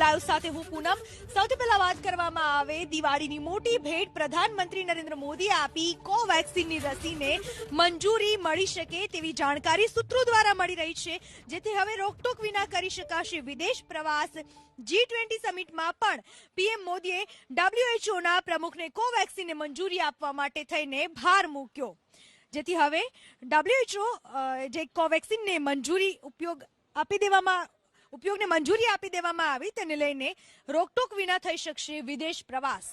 Live સાથે હું પૂનમ। સૌથી પહેલા વાત કરવામાં આવે દિવાળીની મોટી ભેટ પ્રધાનમંત્રી નરેન્દ્ર મોદીએ આપી કોવેક્સિનની રસીને મંજૂરી મળી શકે તેવી જાણકારી સૂત્રો દ્વારા મળી રહી છે, જેથી હવે રોકટોક વિના કરી શકાશે વિદેશ પ્રવાસ। G20 સમિટમાં પણ પીએમ મોદીએ WHOના પ્રમુખને કોવેક્સિનને મંજૂરી આપવા માટે થઈને ભાર મૂક્યો, જેથી હવે WHO જે કોવેક્સિનને ઉપયોગને મંજૂરી આપી દેવામાં આવી તેને લઈને રોકટોક વિના થઈ શકશે વિદેશ પ્રવાસ।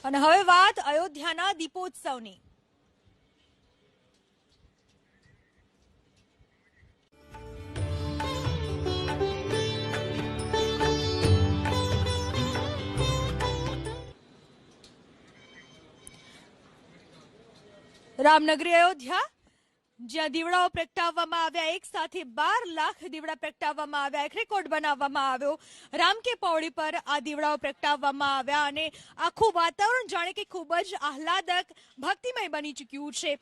અને હવે વાત અયોધ્યાના દીપોત્સવની। રામનગરી અયોધ્યા, જ્યાં દીવડાઓ પ્રગટાવવામાં આવ્યા, એક સાથે 12 લાખ દીવડા પ્રગટાવવામાં આવ્યા, એક રેકોર્ડ બનાવવામાં આવ્યો। રામ કે પૌડી પર આ દીવડાઓ પ્રગટાવવામાં આવ્યા અને આખું વાતાવરણ જાણે કે ખૂબ જ આહલાદક ભક્તિમય બની ચૂક્યું છે।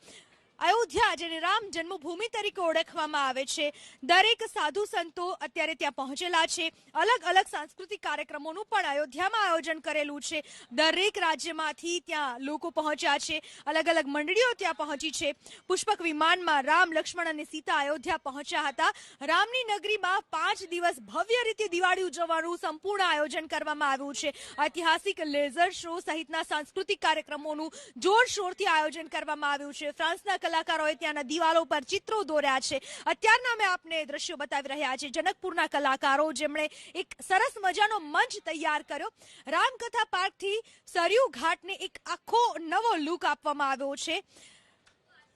અયોધ્યા, જેને રામ જન્મભૂમિ તરીકે ઓળખવામાં આવે છે, દરેક સાધુ સંતો અત્યારે ત્યાં પહોંચેલા છે। અલગ અલગ સાંસ્કૃતિક કાર્યક્રમોનું પણ અયોધ્યામાં આયોજન કરેલું છે। દરેક રાજ્યમાંથી ત્યાં લોકો પહોંચ્યા છે, અલગ અલગ મંડળીઓ ત્યાં પહોંચી છે। પુષ્પક વિમાનમાં રામ, લક્ષ્મણ અને સીતા અયોધ્યા પહોંચ્યા હતા। રામની નગરીમાં 5 દિવસ ભવ્ય રીતે દિવાળી ઉજવવાનું સંપૂર્ણ આયોજન કરવામાં આવ્યું છે। ઐતિહાસિક લેઝર શો સહિતના સાંસ્કૃતિક કાર્યક્રમોનું જોરશોરથી આયોજન કરવામાં આવ્યું છે। ફ્રાન્સના કલાકારોએ ત્યાંના દિવાલો પર ચિત્રો દોર્યા છે। અત્યારના અમે આપને દ્રશ્યો બતાવી રહ્યા છે જનકપુરના કલાકારો, જેમણે એક સરસ મજાનો મંચ તૈયાર કર્યો। રામકથા પાર્કથી સરયુ ઘાટને એક આખો નવો લુક આપવામાં આવ્યો છે।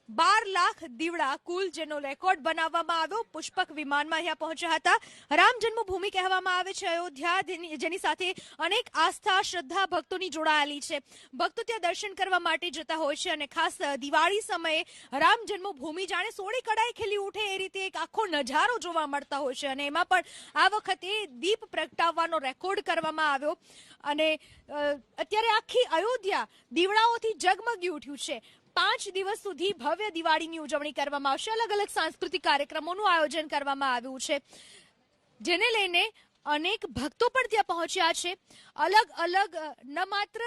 12 લાખ દીવડા કુલ, જેનો રેકોર્ડ બનાવવામાં આવ્યો। પુષ્પક વિમાનમાં અહીંયા પહોંચ્યા હતા। રામ જન્મભૂમિ કહેવામાં આવે છે અયોધ્યા, જેની સાથે અનેક આસ્થા, શ્રદ્ધા ભક્તોની જોડાયેલી છે। ભક્તો ત્યાં દર્શન કરવા માટે જતા હોય છે અને ખાસ દિવાળી સમયે રામ જન્મભૂમિ જાણે સોળે કડાઈ ખીલી ઉઠે એ રીતે એક આખો નજારો જોવા મળતા હોય છે અને એમાં પણ આ વખતે દીપ પ્રગટાવવાનો રેકોર્ડ કરવામાં આવ્યો અને અત્યારે આખી અયોધ્યા દીવડાઓથી જગમગી ઉઠ્યું છે। 5 દિવસ સુધી ભવ્ય દિવાળીની ઉજવણી કરવામાં આવશે। અલગ અલગ સાંસ્કૃતિક કાર્યક્રમોનું આયોજન કરવામાં આવ્યું છે, જેને લઈને અનેક ભક્તો પણ ત્યાં પહોંચ્યા છે। અલગ અલગ ન માત્ર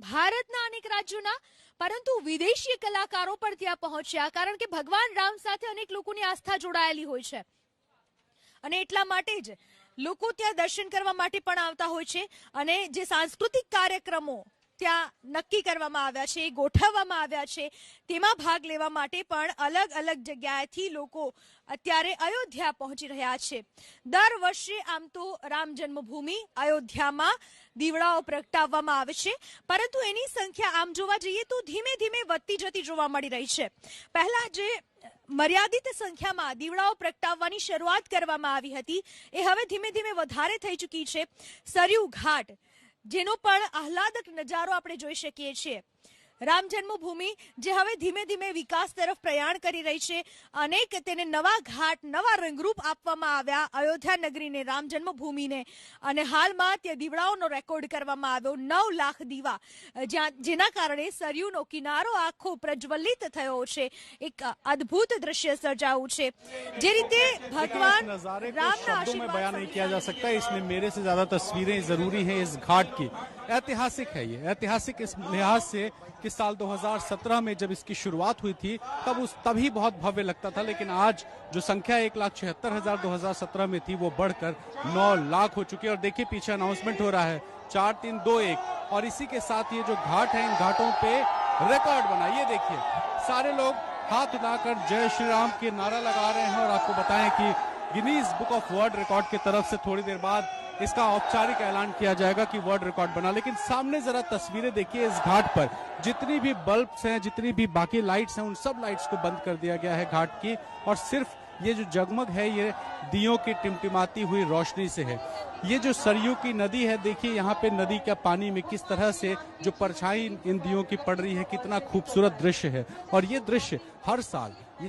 ભારતના અનેક રાજ્યોના પરંતુ વિદેશી કલાકારો પણ ત્યાં પહોંચ્યા, કારણ કે ભગવાન રામ સાથે અનેક લોકોની આસ્થા જોડાયેલી હોય છે અને એટલા માટે જ લોકો ત્યાં દર્શન કરવા માટે પણ આવતા હોય છે અને જે સાંસ્કૃતિક કાર્યક્રમો ત્યાં નક્કી કરવામાં આવ્યા છે, ગોઠવવામાં આવ્યા છે, તેમાં ભાગ લેવા માટે પણ અલગ અલગ જગ્યાએથી લોકો અત્યારે અયોધ્યા પહોંચી રહ્યા છે। દર વર્ષે આમ તો રામ જન્મભૂમિ અયોધ્યામાં દીવડાઓ પ્રગટાવવામાં આવે છે, પરંતુ એની સંખ્યા આમ જોવા જઈએ તો ધીમે ધીમે વધતી જતી જોવા મળી રહી છે। પહેલા જે મર્યાદિત સંખ્યામાં દીવડાઓ પ્રગટાવવાની શરૂઆત કરવામાં આવી હતી, એ હવે ધીમે ધીમે વધારે થઈ ચૂકી છે। સરયુ ઘાટ, જેનો પણ આહલાદક નજારો આપણે જોઈ શકીએ છીએ। રામ જન્મભૂમિ જે હવે ધીમે ધીમે વિકાસ તરફ પ્રયાણ કરી રહી છે, અનેક તેને નવા ઘાટ, નવા રંગરૂપ આપવામાં આવ્યા અયોધ્યા નગરીને, રામ જન્મભૂમિને, અને હાલમાં તે દીવડાઓનો રેકોર્ડ કરવામાં આવ્યો 9 લાખ દીવા, જેના કારણે સરયુનો કિનારો આખો પ્રજ્વલિત થયો છે। એક અદ્ભુત દ્રશ્ય સર્જાયું છે, જે રીતે ભગવાન રામના में बयान नहीं किया जा सकता। इसमें मेरे से ज्यादा तस्वीरें जरूरी हैं इस घाट की। ऐतिहासिक है ये, ऐतिहासिक इस लिहाज से कि साल 2017 में जब इसकी शुरुआत हुई थी तभी बहुत भव्य लगता था, लेकिन आज जो संख्या 1,76,000 2017 में थी वो बढ़कर 9 लाख हो चुकी है। और देखिए पीछे अनाउंसमेंट हो रहा है 4, 3, 2, 1, और इसी के साथ ये जो घाट है, इन घाटों पे रिकॉर्ड बना। ये देखिए सारे लोग हाथ उठाकर जय श्री राम के नारा लगा रहे हैं और आपको बताएं कि Guinness book of world record की तरफ से थोड़ी देर बाद इसका औपचारिक ऐलान किया जाएगा कि वर्ल्ड रिकॉर्ड बना। लेकिन सामने जरा तस्वीरें देखिए, इस घाट पर जितनी भी बल्ब्स हैं, जितनी भी बाकी लाइट्स हैं, उन सब लाइट्स को बंद कर दिया गया है घाट की, और सिर्फ ये जो जगमग है ये दियों की टिमटिमाती हुई रोशनी से है। ये जो सरयू की नदी है, देखिए यहाँ पे नदी के पानी में किस तरह से जो परछाई इन दियों की पड़ रही है, कितना खूबसूरत दृश्य है। और ये दृश्य हर साल ये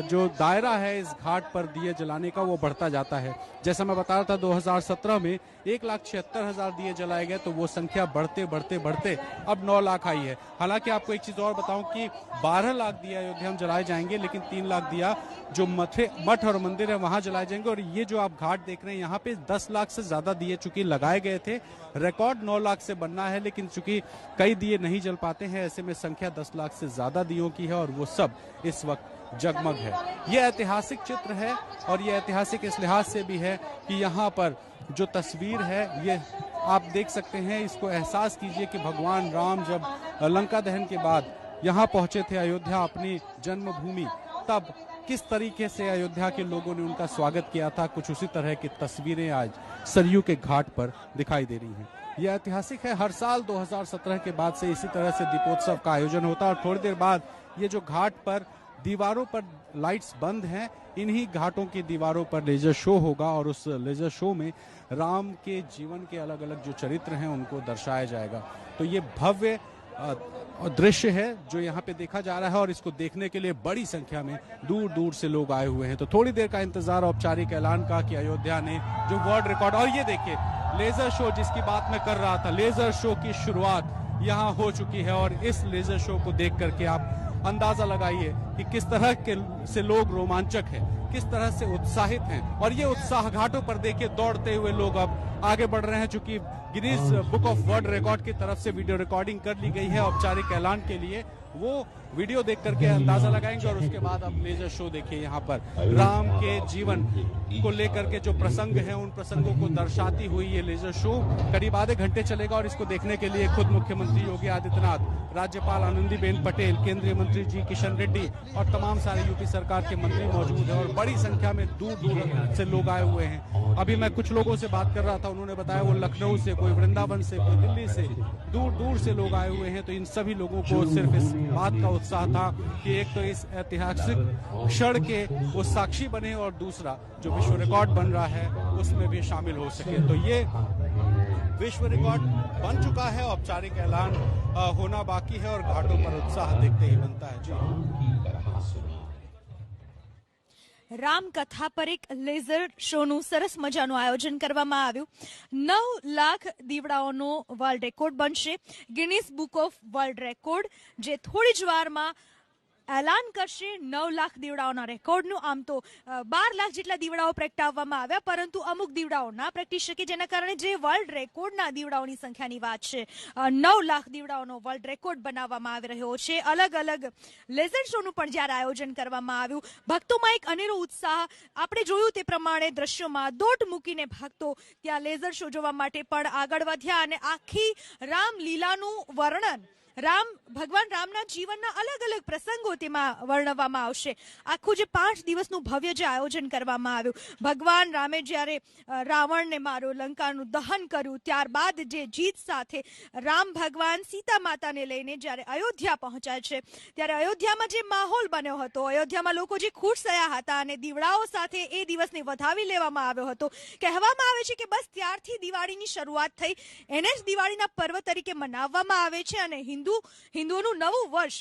जो दायरा है इस घाट पर दिए जलाने का वो बढ़ता जाता है। जैसा मैं बता रहा था 2017 में 1,76,000 दिए जलाए गए, तो वो संख्या बढ़ते बढ़ते बढ़ते अब 9 लाख आई है। हालांकि आपको एक चीज और बताऊं कि 12 लाख दिया अयोध्या में जलाए जाएंगे, लेकिन 3 लाख दिया जो मठ और मंदिर है वहां जलाए जाएंगे। और ये जो आप घाट देख रहे हैं यहाँ पे 10 लाख से ज्यादा दिए चूंकि लगाए गए थे, रिकॉर्ड 9 लाख से बनना है, लेकिन चूंकि कई दिए नहीं जल पाते हैं, ऐसे में संख्या 10 लाख से ज्यादा दियों की है और वो सब इस वक्त जगमग है। ये ऐतिहासिक चित्र है और ये ऐतिहासिक इस लिहाज से भी है कि यहाँ पर जो तस्वीर है ये आप देख सकते हैं। इसको एहसास कीजिए कि भगवान राम जब लंका दहन के बाद यहाँ पहुंचे थे अयोध्या, अपनी जन्मभूमि, तब किस तरीके से अयोध्या के लोगों ने उनका स्वागत किया था। कुछ उसी तरह की तस्वीरें आज सरयू के घाट पर दिखाई दे रही हैं। यह ऐतिहासिक है। हर साल 2017 के बाद से इसी तरह से दीपोत्सव का आयोजन होता है और थोड़ी देर बाद ये जो घाट पर दीवारों पर लाइट्स बंद हैं, इन्हीं घाटों की दीवारों पर लेजर शो होगा और उस लेजर शो में राम के जीवन के अलग अलग जो चरित्र हैं उनको दर्शाया जाएगा। तो ये भव्य दृश्य है जो यहाँ पे देखा जा रहा है और इसको देखने के लिए बड़ी संख्या में दूर दूर से लोग आए हुए हैं। तो थोड़ी देर का इंतजार औपचारिक ऐलान का कि अयोध्या ने जो वर्ल्ड रिकॉर्ड, और ये देखिए लेजर शो जिसकी बात मैं कर रहा था, लेजर शो की शुरुआत यहाँ हो चुकी है और इस लेजर शो को देख करके आप अंदाजा लगाइए कि किस तरह के से लोग रोमांचक हैं, किस तरह से उत्साहित हैं। और ये उत्साह घाटों पर देखिए दौड़ते हुए लोग अब आगे बढ़ रहे हैं। चूंकि Guinness book of world record की तरफ से वीडियो रिकॉर्डिंग कर ली गई है औपचारिक ऐलान के लिए, वो वीडियो देख करके अंदाजा लगाएंगे और उसके बाद अब लेजर शो देखिए यहाँ पर राम के जीवन को लेकर के जो प्रसंग हैं उन प्रसंगों को दर्शाती हुई ये लेजर शो करीब आधे घंटे चलेगा। और इसको देखने के लिए खुद मुख्यमंत्री योगी आदित्यनाथ, राज्यपाल आनंदीबेन पटेल, केंद्रीय मंत्री जी किशन रेड्डी और तमाम सारे यूपी सरकार के मंत्री मौजूद हैं और बड़ी संख्या में दूर दूर से लोग आए हुए हैं। अभी मैं कुछ लोगों से बात कर रहा था, उन्होंने बताया वो लखनऊ से, कोई वृंदावन से, कोई दिल्ली से, दूर दूर से लोग आए हुए हैं। तो इन सभी लोगों को सिर्फ इस बात का उत्साह था कि एक तो इस ऐतिहासिक क्षण के वो साक्षी बने और दूसरा जो विश्व रिकॉर्ड बन रहा है उसमें भी शामिल हो सके। तो ये विश्व रिकॉर्ड बन चुका है, औपचारिक ऐलान होना बाकी है और घाटों पर उत्साह देखते ही बनता है। जी, રામ કથા પર એક લેઝર શોનું સરસ મજાનું આયોજન કરવામાં આવ્યું। 9 લાખ દીવડાઓનો વર્લ્ડ રેકોર્ડ બનશે। Guinness book of world record જે થોડી જ વારમાં એલાન કરશે 9 લાખ દીવડાઓના રેકોર્ડનું। આમ તો 12 લાખ જેટલા દીવડાઓ પ્રગટાવવામાં આવ્યા, પરંતુ અમુક દીવડાઓ ના પ્રગટી શકે, જેના કારણે જે વર્લ્ડ રેકોર્ડના દીવડાઓની સંખ્યાની વાત છે, 9 લાખ દીવડાઓનો વર્લ્ડ રેકોર્ડ બનાવવામાં આવી રહ્યો છે। અલગ અલગ લેઝર શોનું પણ જ્યારે આયોજન કરવામાં આવ્યું, ભક્તોમાં એક અનેરો ઉત્સાહ આપણે જોયું તે પ્રમાણે દ્રશ્યોમાં દોટ મૂકીને ભક્તો ત્યાં લેઝર શો જોવા માટે પણ આગળ વધ્યા અને આખી રામલીલાનું વર્ણન, ભગવાન રામના જીવનના અલગ અલગ પ્રસંગો તેમાં વર્ણવવામાં આવશે। આખું જે 5 દિવસનું ભવ્ય જે આયોજન કરવામાં આવ્યું, ભગવાન રામે જ્યારે રાવણને માર્યો, લંકાનું દહન કર્યું, ત્યારબાદ જે જીત સાથે રામ ભગવાન સીતા માતાને લઈને જ્યારે અયોધ્યા પહોંચ્યા છે, ત્યારે અયોધ્યામાં જે માહોલ બન્યો હતો, અયોધ્યામાં લોકો જે ખુશ થયા હતા અને દીવડાઓ સાથે એ દિવસને વધાવી લેવામાં આવ્યો હતો। કહેવામાં આવે છે કે બસ ત્યારથી દિવાળીની શરૂઆત થઈ, એને જ દિવાળીના પર્વ તરીકે મનાવવામાં આવે છે અને હિન્દુઓનું નવું વર્ષ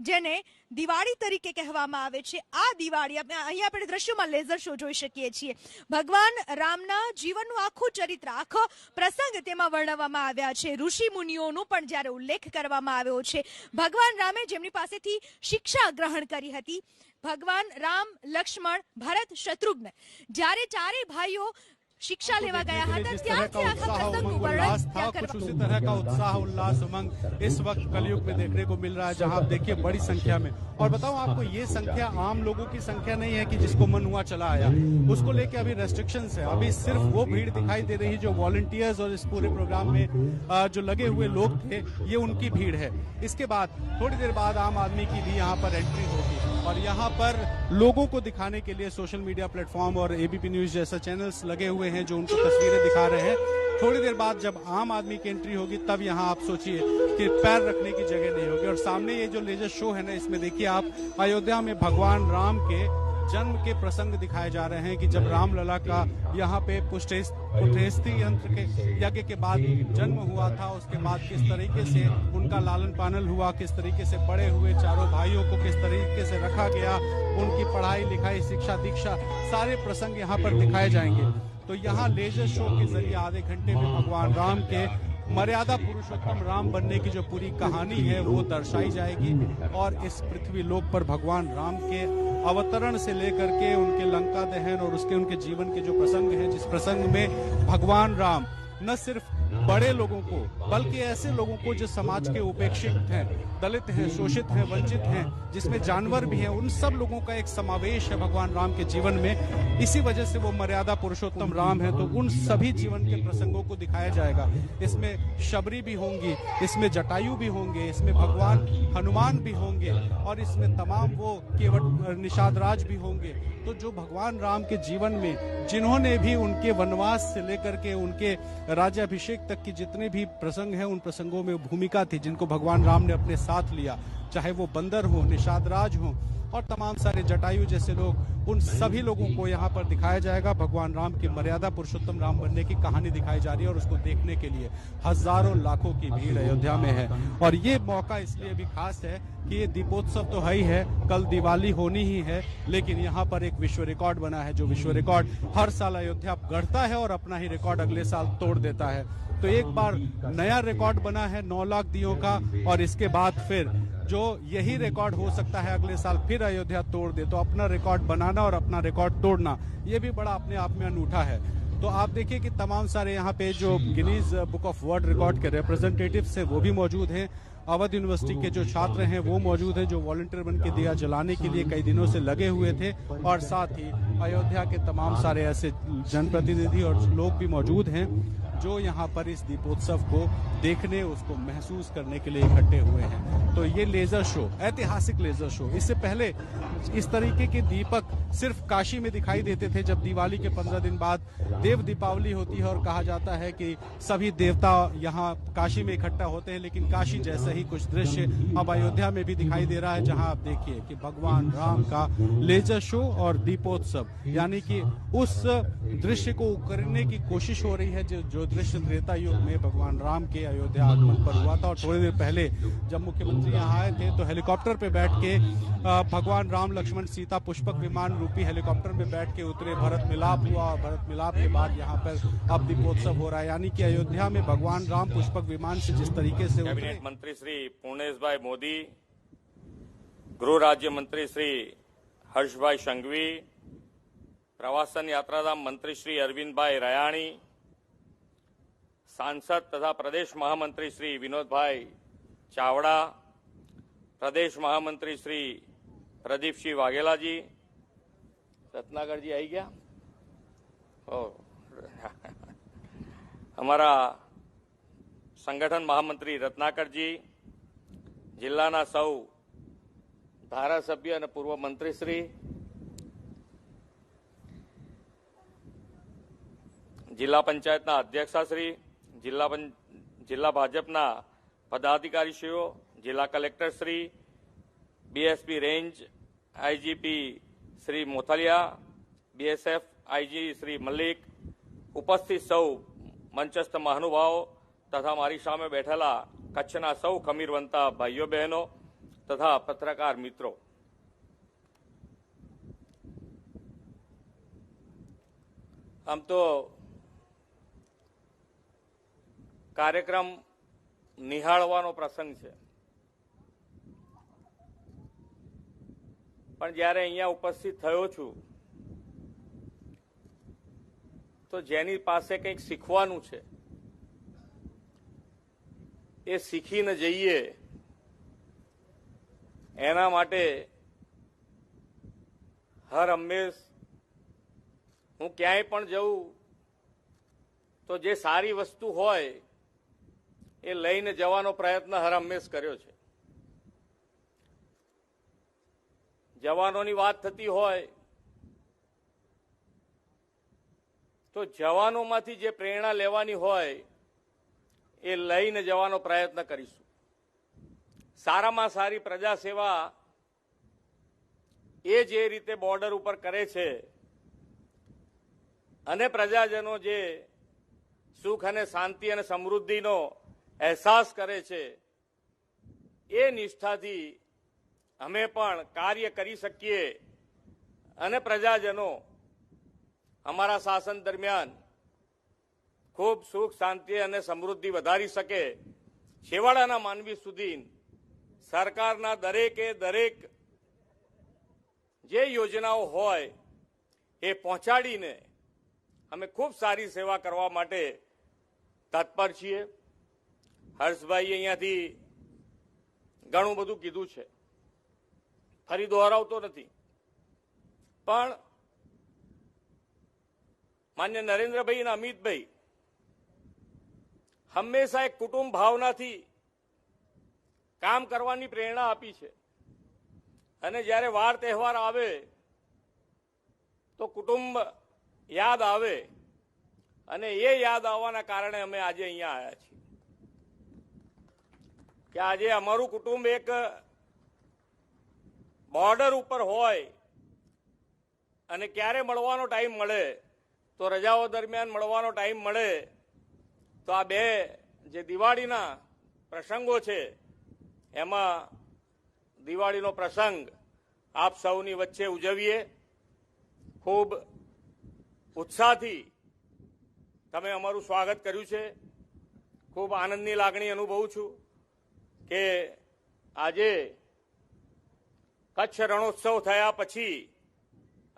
જેને દિવાળી તરીકે કહેવામાં આવે છે, આ દિવાળી અહીંયા આપણે દ્રશ્યોમાં લેઝર શો જોઈ શકીએ છીએ। ભગવાન રામના જીવનનું આખું ચરિત્ર, આખો પ્રસંગ તેમાં વર્ણવવામાં આવ્યા છે। ઋષિ મુનિઓનો પણ જ્યારે ઉલ્લેખ કરવામાં આવ્યો છે, ભગવાન રામે જેમની પાસેથી શિક્ષા ગ્રહણ કરી હતી, ભગવાન રામ, લક્ષ્મણ, ભરત, શત્રુઘ્ન, જ્યારે ચારેય ભાઈઓ शिक्षा लेवा गया था, त्यारથી આખા પ્રસંગનું વર્ણન ત્યાં कुछ उसी तरह का उत्साह, उल्लास, उमंग इस वक्त कलयुग में देखने को मिल रहा है, जहां आप देखिए बड़ी संख्या में। और बताऊं आपको, ये संख्या आम लोगों की संख्या नहीं है कि जिसको मन हुआ चला आया, उसको लेके अभी रेस्ट्रिक्शंस है। अभी सिर्फ वो भीड़ दिखाई दे रही जो वॉलंटियर्स और इस पूरे प्रोग्राम में जो लगे हुए लोग थे, ये उनकी भीड़ है। इसके बाद थोड़ी देर बाद आम आदमी की भी यहाँ पर एंट्री होगी और यहाँ पर लोगों को दिखाने के लिए सोशल मीडिया प्लेटफॉर्म और एबीपी न्यूज जैसा चैनल्स लगे हुए हैं जो उनको तस्वीरें दिखा रहे हैं। थोड़ी देर बाद जब आम आदमी की एंट्री होगी तब यहाँ आप सोचिए कि पैर रखने की जगह नहीं होगी। और सामने ये जो लेजर शो है ना, इसमें देखिए आप अयोध्या में भगवान राम के जन्म के प्रसंग दिखाए जा रहे हैं कि जब रामलला का यहाँ पे पुष्टेस्ती यंत्र के यज्ञ के बाद जन्म हुआ था, उसके बाद किस तरीके से उनका लालन पालन हुआ, किस तरीके से बड़े हुए, चारों भाइयों को किस तरीके से रखा गया, उनकी पढ़ाई लिखाई, शिक्षा दीक्षा, सारे प्रसंग यहाँ पर दिखाए जाएंगे। तो यहाँ लेजर शो के जरिए आधे घंटे में भगवान राम के मर्यादा पुरुषोत्तम राम बनने की जो पूरी कहानी है वो दर्शाई जाएगी और इस पृथ्वी लोक पर भगवान राम के अवतरण से लेकर के उनके लंका दहन और उनके जीवन के जो प्रसंग हैं, जिस प्रसंग में भगवान राम न सिर्फ बड़े लोगों को बल्कि ऐसे लोगों को जो समाज के उपेक्षित हैं, दलित हैं, शोषित हैं, वंचित हैं, जिसमें जानवर भी हैं, उन सब लोगों का एक समावेश है भगवान राम के जीवन में। इसी वजह से वो मर्यादा पुरुषोत्तम राम है। तो उन सभी जीवन के प्रसंगों को दिखाया जाएगा। इसमें शबरी भी होंगी, इसमें जटायु भी होंगे, इसमें भगवान हनुमान भी होंगे और इसमें तमाम वो केवट निषादराज भी होंगे। तो जो भगवान राम के जीवन में जिन्होंने भी उनके वनवास से लेकर के उनके राज्याभिषेक तक की जितने भी प्रसंग हैं, उन प्रसंगों में भूमिका थी, जिनको भगवान राम ने अपने साथ लिया, चाहे वो बंदर हो, निषादराज हो और तमाम सारे जटायु जैसे लोग, उन सभी लोगों को यहाँ पर दिखाया जाएगा। भगवान राम की मर्यादा पुरुषोत्तम राम बनने की कहानी दिखाई जा रही है और उसको देखने के लिए हजारों लाखों की भीड़ अयोध्या में है। और ये मौका इसलिए भी खास है कि ये दीपोत्सव तो है ही है, कल दिवाली होनी ही है, लेकिन यहाँ पर एक विश्व रिकॉर्ड बना है, जो विश्व रिकॉर्ड हर साल अयोध्या गढ़ता है और अपना ही रिकॉर्ड अगले साल तोड़ देता है। तो एक बार नया रिकॉर्ड बना है 9 लाख दियों का और इसके बाद फिर जो यही रिकॉर्ड हो सकता है अगले साल फिर अयोध्या तोड़ दे। तो अपना रिकॉर्ड बनाना और अपना रिकॉर्ड तोड़ना, ये भी बड़ा अपने आप में अनूठा है। तो आप देखिए कि तमाम सारे यहाँ पे जो Guinness book of world record के रिप्रेजेंटेटिव्स हैं वो भी मौजूद हैं। अवध यूनिवर्सिटी के जो छात्र हैं वो मौजूद हैं, जो वॉलंटियर बन के दिया जलाने के लिए कई दिनों से लगे हुए थे। और साथ ही अयोध्या के तमाम सारे ऐसे जनप्रतिनिधि और लोग भी मौजूद हैं जो यहाँ पर इस दीपोत्सव को देखने, उसको महसूस करने के लिए इकट्ठे हुए हैं। तो ये लेजर शो, ऐतिहासिक लेजर शो, इससे पहले इस तरीके के दीपक सिर्फ काशी में दिखाई देते थे। जब दिवाली के 15 दिन बाद देव दीपावली होती है और कहा जाता है कि सभी देवता यहाँ काशी में इकट्ठा होते हैं, लेकिन काशी जैसा ही कुछ दृश्य अब अयोध्या में भी दिखाई दे रहा है, जहाँ आप देखिए कि भगवान राम का लेजर शो और दीपोत्सव, यानी कि उस दृश्य को करने की कोशिश हो रही है जो दृश्य त्रेता युग में भगवान राम के अयोध्या आगमन पर हुआ था। और थोड़ी देर पहले जब मुख्यमंत्री यहाँ आए थे तो हेलीकॉप्टर पे बैठ के भगवान राम, लक्ष्मण, सीता पुष्पक विमान रूपी हेलीकॉप्टर में बैठ के उतरे, भरत मिलाप हुआ और भरत मिलाप के बाद यहाँ पर अब दीपोत्सव हो रहा है। यानी कि अयोध्या में भगवान राम पुष्पक विमान से जिस तरीके से कैबिनेट मंत्री श्री पूर्णेश भाई मोदी, गृह राज्य मंत्री श्री हर्ष भाई संघवी, प्रवासन यात्राधाम मंत्री श्री अरविंद भाई रयाणी, सांसद तथा प्रदेश महामंत्री श्री विनोद भाई चावड़ा, प्रदेश महामंत्री श्री प्रदीप सिंह वाघेला जी, रत्नाकर जी आई गया, हमारा संगठन महामंत्री रत्नाकर जी, जिल्लाना सौ धारासभ्य और पूर्व मंत्री श्री, जिला पंचायतना अध्यक्षाश्री, जिला भाजपना पदाधिकारीश्रीओ, जिला collector Shri, BSP range IGP Shri Mothaliya, BSF IG Shri Mallik, उपस्थित सौ मंचस्थ महानुभाव तथा मारी सामे बैठेला कच्छना सौ खमीरवंता भाईओ बहनों तथा पत्रकार मित्रों, हम तो कार्यक्रम નિહાળવાનો પ્રસંગ છે, પણ જ્યારે અહીંયા ઉપસ્થિત થયો છું તો જેની પાસે કંઈક શીખવાનું છે એ શીખીને જઈએ, એના માટે હર હંમેશ હું ક્યાંય પણ જઉં તો જે સારી વસ્તુ હોય એ લઈને જવાનો પ્રયત્ન હર હંમેશ કર્યો છે। જવાનોની વાત થતી હોય તો જવાનોમાંથી જે પ્રેરણા લેવાની હોય એ લઈને જવાનો પ્રયત્ન કરીશું। સારામાં સારી પ્રજા સેવા એ જે રીતે બોર્ડર ઉપર કરે છે અને પ્રજાજનો જે સુખ અને શાંતિ અને સમૃદ્ધિનો અહેસાસ કરે છે એ નિષ્ઠાથી અમે પણ કાર્ય કરી શકીએ અને પ્રજાજનો અમારા શાસન દરમિયાન ખૂબ સુખ શાંતિ અને સમૃદ્ધિ વધારી શકે, છેવાડાના માનવી સુધી સરકારના દરેક જે યોજનાઓ હોય એ પહોંચાડીને અમે ખૂબ સારી સેવા કરવા માટે તત્પર છીએ. હર્ષભાઈ અહીંયાથી ઘણું બધું કીધું છે, ફરી દોહરાવતો નથી, પણ માન્ય નરેન્દ્રભાઈ અને અમિતભાઈ હંમેશા એક કુટુંબ ભાવનાથી કામ કરવાની પ્રેરણા આપી છે અને જ્યારે વાર તહેવાર આવે તો કુટુંબ યાદ આવે અને એ યાદ આવવાના કારણે અમે આજે અહીંયા આવ્યા છીએ કે આજે અમારું કુટુંબ એક બોર્ડર ઉપર હોય અને ક્યારે મળવાનો ટાઈમ મળે તો રજાઓ દરમિયાન મળવાનો ટાઈમ મળે તો આ બે જે દિવાળીના પ્રસંગો છે એમાં દિવાળીનો પ્રસંગ આપ સૌની વચ્ચે ઉજવીએ. ખૂબ ઉત્સાહથી તમે અમારું સ્વાગત કર્યું છે. ખૂબ આનંદની લાગણી અનુભવું છું કે આજે કચ્છ રણોત્સવ થયા પછી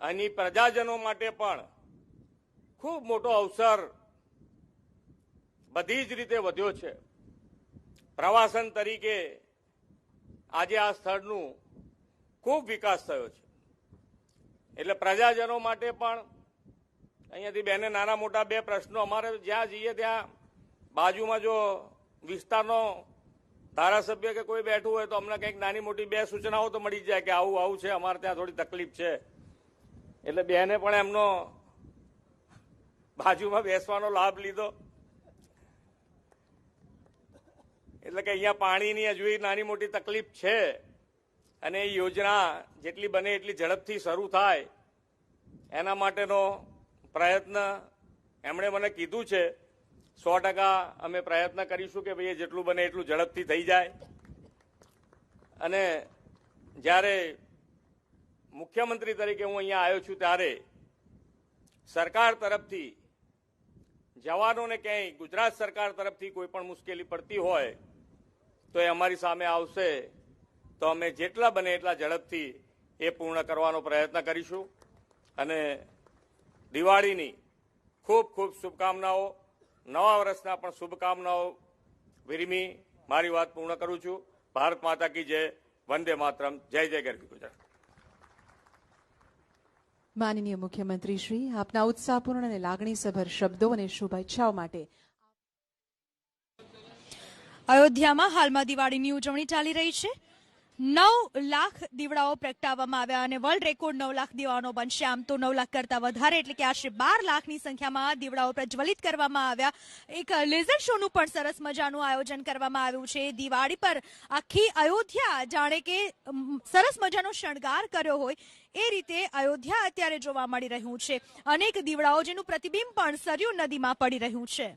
અહીં પ્રજાજનો માટે પણ ખૂબ મોટો અવસર બધી જ રીતે વધ્યો છે. પ્રવાસન તરીકે આજે આ સ્થળનું ખૂબ વિકાસ થયો છે. એટલે પ્રજાજનો માટે પણ અહીંયાથી બેને નાના મોટા બે પ્રશ્નો, અમારે જ્યાં જઈએ ત્યાં બાજુમાં જો વિસ્તારનો ધારાસભ્ય કે કોઈ બેઠું હોય તો અમને કંઈક નાની મોટી બે સૂચનાઓ તો મળી જાય કે આવું છે, અમારે ત્યાં થોડી તકલીફ છે. એટલે બેને પણ એમનો બાજુમાં બેસવાનો લાભ લીધો. એટલે કે અહીંયા પાણીની હજુ નાની મોટી તકલીફ છે અને એ યોજના જેટલી બને એટલી ઝડપથી શરૂ થાય એના માટેનો પ્રયત્ન એમણે મને કીધું છે. 100% અમે પ્રયત્ન કરીશું કે ભાઈ જેટલું બને એટલું ઝડપથી થઈ જાય. અને જ્યારે મુખ્યમંત્રી તરીકે હું અહીંયા આવ્યો છું ત્યારે સરકાર તરફથી જવાનોને ક્યાંય ગુજરાત સરકાર તરફથી કોઈ પણ મુશ્કેલી પડતી હોય તો એ અમારી સામે આવશે તો અમે જેટલા બને એટલા ઝડપથી એ પૂર્ણ કરવાનો પ્રયત્ન કરીશું. અને દિવાળીની ખૂબ ખૂબ શુભકામનાઓ, નવા વર્ષના પણ શુભકામનાઓ વિરમી મારી વાત પૂર્ણ કરું છું. ભારત માતા કી જય, વંદે માતરમ, જય જય ગરવી ગુજરાત. માનનીય મુખ્યમંત્રી શ્રી, આપના ઉત્સાહપૂર્ણ અને લાગણીસભર શબ્દો અને શુભેચ્છાઓ માટે. અયોધ્યામાં હાલમાં દિવાળીની ઉજવણી ચાલી રહી છે. 9 લાખ દીવડાઓ પ્રગટાવવામાં આવ્યા અને વર્લ્ડ રેકોર્ડ 9 લાખ દીવાનો બનશે. આમ તો 9 લાખ કરતા વધારે એટલે કે આશરે 12 લાખની સંખ્યામાં દીવડાઓ પ્રજ્વલિત કરવામાં આવ્યા. એક લેઝર શોનું પણ સરસ મજાનું આયોજન કરવામાં આવ્યું છે. દિવાળી પર આખી અયોધ્યા જાણે કે સરસ મજાનો શણગાર કર્યો હોય એ રીતે અયોધ્યા અત્યારે જોવા મળી રહ્યું છે. અનેક દીવડાઓ જેનું પ્રતિબિંબ પણ સરયુ નદીમાં પડી રહ્યું છે.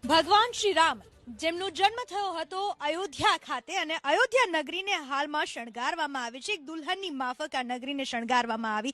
ભગવાન શ્રી રામ જેમનો જન્મ થયો હતો અયોધ્યા ખાતે અને અયોધ્યા નગરીને હાલમાં શણગારવામાં આવી છે. એક દુલ્હનની માફક આ નગરીને શણગારવામાં આવી.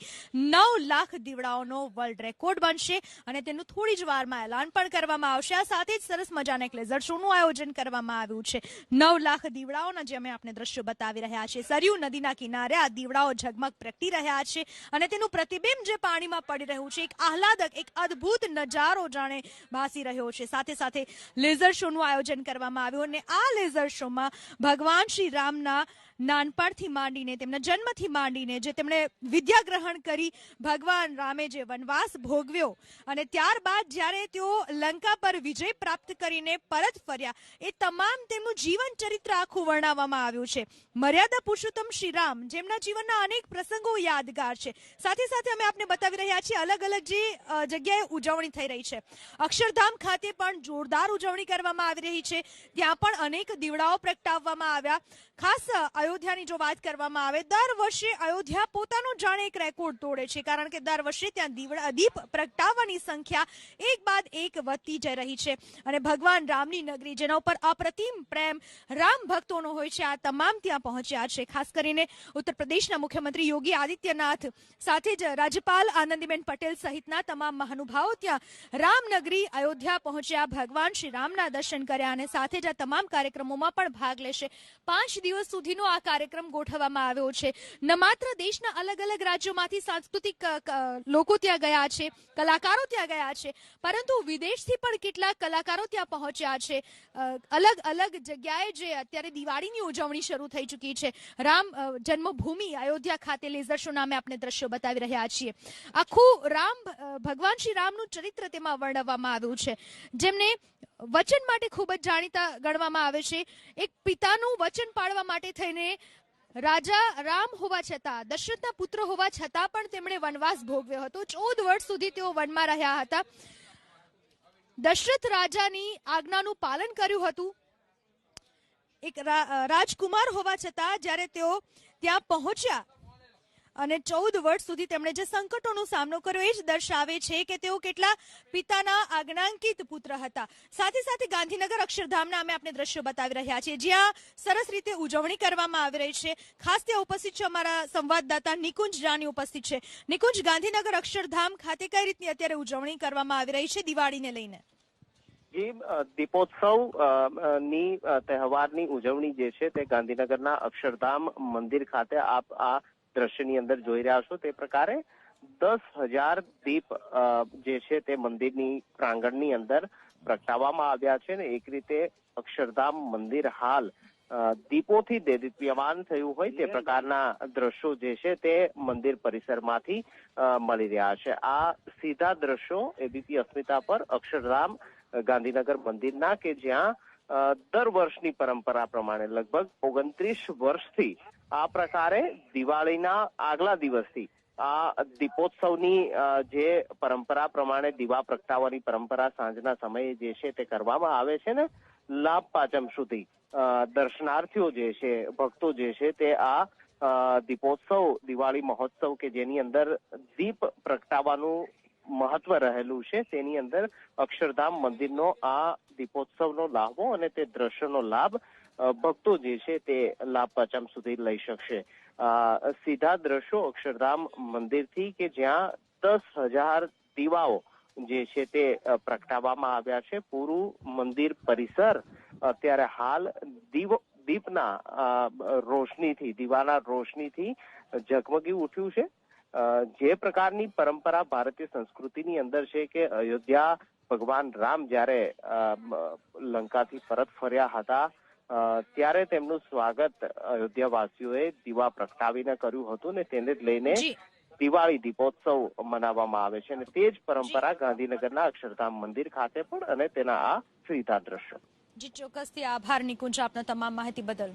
9 લાખ દીવડાઓનો વર્લ્ડ રેકોર્ડ બનશે અને તેનું થોડી જ વારમાં એલાન પણ કરવામાં આવશે. આ સાથે જ સરસ મજાના એક લેઝર શોનું આયોજન કરવામાં આવ્યું છે. 9 લાખ દીવડાઓના જે અમે આપને દ્રશ્યો બતાવી રહ્યા છે. સરયુ નદીના કિનારે આ દીવડાઓ ઝગમગ પ્રગટી રહ્યા છે અને તેનું પ્રતિબિંબ જે પાણીમાં પડી રહ્યું છે એક આહલાદક, એક અદ્ભુત નજારો જાણે ભાસી રહ્યો છે. સાથે સાથે લેઝર શોનું આયોજન કરવામાં આવ્યું અને આ લેઝર શોમાં ભગવાન શ્રી રામના નાનપણથી માંડીને તેમના જન્મથી માંડીને જે તેમણે વિદ્યા ગ્રહણ કરી, ભગવાન રામે જે વનવાસ ભોગવ્યો અને ત્યારબાદ જ્યારે તેઓ લંકા પર વિજય પ્રાપ્ત કરીને પરત ફર્યા, એ તમામ તેમનું જીવન ચરિત્ર આખું વર્ણવવામાં આવ્યું છે. મર્યાદા પુરુષોત્તમ શ્રી રામ, જેમના જીવનના અનેક પ્રસંગો યાદગાર છે. સાથે સાથે અમે આપને બતાવી રહ્યા છીએ અલગ અલગ જે જગ્યાએ ઉજવણી થઈ રહી છે. અક્ષરધામ ખાતે પણ જોરદાર ઉજવણી કરવામાં આવી રહી છે. ત્યાં પણ અનેક દીવડાઓ પ્રગટાવવામાં આવ્યા. ખાસ અયોધ્યાની જો વાત કરવામાં આવે, દર વર્ષે અયોધ્યા પોતાનો જાણે એક રેકોર્ડ તોડે છે, કારણ કે દર વર્ષે ત્યાં દીપ પ્રગટાવવાની સંખ્યા એક બાદ એક વધતી જઈ રહી છે. અને ભગવાન રામની નગરી, જેના ઉપર અપ્રતિમ પ્રેમ રામ ભક્તોનો હોય છે, આ તમામ ત્યાં પહોંચ્યા છે. ખાસ કરીને ઉત્તર પ્રદેશના મુખ્યમંત્રી યોગી આદિત્યનાથ, સાથે જ રાજ્યપાલ આનંદીબેન પટેલ સહિતના તમામ મહાનુભાવો ત્યાં રામનગરી અયોધ્યા પહોંચ્યા, ભગવાન શ્રી રામના દર્શન કર્યા અને સાથે જ આ તમામ કાર્યક્રમોમાં પણ ભાગ લેશે. 5 દિવસ સુધીનો આ કાર્યક્રમ ગોઠવવામાં આવ્યો છે. ન માત્ર દેશના અલગ અલગ રાજ્યોમાંથી સાંસ્કૃતિક લોકો ત્યાં ગયા છે, કલાકારો ત્યાં ગયા છે, પરંતુ વિદેશથી પણ કેટલાક કલાકારો ત્યાં પહોંચ્યા છે. અલગ અલગ જગ્યાએ જે અત્યારે દિવાળીની ઉજવણી શરૂ થઈ ચૂકી છે, રામ જન્મભૂમિ અયોધ્યા ખાતે લેઝર શો નામે આપણે દ્રશ્યો બતાવી રહ્યા છીએ. આખું ભગવાન શ્રી રામનું ચરિત્ર તેમાં વર્ણવવામાં આવ્યું છે, જેમને વચન માટે ખૂબ જ જાણીતા ગણવામાં આવે છે. એક પિતાનું વચન પાળવા માટે થઈને રાજા રામ હોવા છતાં, દશરથના પુત્ર હોવા છતાં પણ તેમણે વનવાસ ભોગવ્યો હતો. 14 વર્ષ સુધી તેઓ વનમાં રહ્યા હતા. દશરથ રાજાની આજ્ઞાનું પાલન કર્યું હતું. એક રાજકુમાર હોવા છતાં જ્યારે તેઓ ત્યાં પહોંચ્યા અને 14 વર્ષ સુધી તેમણે જે સંકટોનો સામનો કર્યો, એ જ દર્શાવે છે કે તેઓ કેટલા પિતાના આજ્ઞાંકિત પુત્ર હતા. સાથે સાથે ગાંધીનગર અક્ષરધામના અમે આપણે દ્રશ્યો બતાવી રહ્યા છીએ, જ્યાં સરસ રીતે ઉજવણી કરવામાં આવી રહી છે. ખાસ ત્યાં ઉપસ્થિત છે અમારા સંવાદદાતા નિકુંજ જાની ઉપસ્થિત છે. નિકુંજ, ગાંધીનગર અક્ષરધામ ખાતે કઈ રીતની અત્યારે ઉજવણી કરવામાં આવી રહી છે દિવાળીને લઈને? જી, દીપોત્સવ ની તહેવારની ઉજવણી જે છે તે ગાંધીનગરના અક્ષરધામ મંદિર ખાતે આપ આ દ્રશ્યની અંદર જોઈ રહ્યા છો તે પ્રકારે 10,000 દીપ જે છે તે મંદિરની પ્રાંગણની અંદર પ્રગટાવવામાં આવ્યા છે ને એક રીતે અક્ષરધામ મંદિર હાલ દીપોથી દેદીપ્યમાન થયું હોય તે પ્રકારના દ્રશ્યો જે છે તે મંદિર પરિસરમાંથી મળી રહ્યા છે. આ સીધા દ્રશ્યો એબીપી અસ્મિતા પર અક્ષરધામ ગાંધીનગર મંદિરના, કે જ્યાં દર વર્ષની પરંપરા પ્રમાણે લગભગ 29 વર્ષથી આ પ્રકારે દિવાળીના આગલા દિવસથી આ દીપોત્સવની જે પરંપરા પ્રમાણે દીવા પ્રગટાવવાની પરંપરા સાંજના સમયે જે છે તે કરવામાં આવે છે ને લાભ પાંચમ સુધી દર્શનાર્થીઓ જે છે, ભક્તો જે છે તે આ દીપોત્સવ, દિવાળી મહોત્સવ કે જેની અંદર દીપ પ્રગટાવવાનું મહત્વ રહેલું છે, તેની અંદર અક્ષરધામ મંદિરનો આ દીપોત્સવનો લાભો અને તે દ્રશ્યનો લાભ ભક્તો જે છે તે લાભ પાંચમ સુધી લઈ શકશે. સીધા દ્રશ્યો અક્ષરધામ મંદિરથી, કે જ્યાં 10,000 દીવાઓ જે છે તે પ્રગટાવવામાં આવ્યા છે. પૂરું મંદિર પરિસર અત્યારે હાલ દીપના રોશનીથી, દીવાના રોશનીથી ઝગમગી ઉઠ્યું છે. જે પ્રકારની પરંપરા ભારતીય સંસ્કૃતિની અંદર છે કે અયોધ્યા ભગવાન રામ જ્યારે લંકાથી પરત ફર્યા હતા ત્યારે તેમનું સ્વાગત અયોધ્યાવાસીઓએ દીવા પ્રગટાવીને કર્યું હતું ને તેને જ લઈને દિવાળી દીપોત્સવ મનાવવામાં આવે છે અને તે જ પરંપરા ગાંધીનગરના અક્ષરધામ મંદિર ખાતે પણ અને તેના આ સીધા દ્રશ્યો. જી, ચોક્કસથી આભાર નિકુંજ આપના તમામ માહિતી બદલ.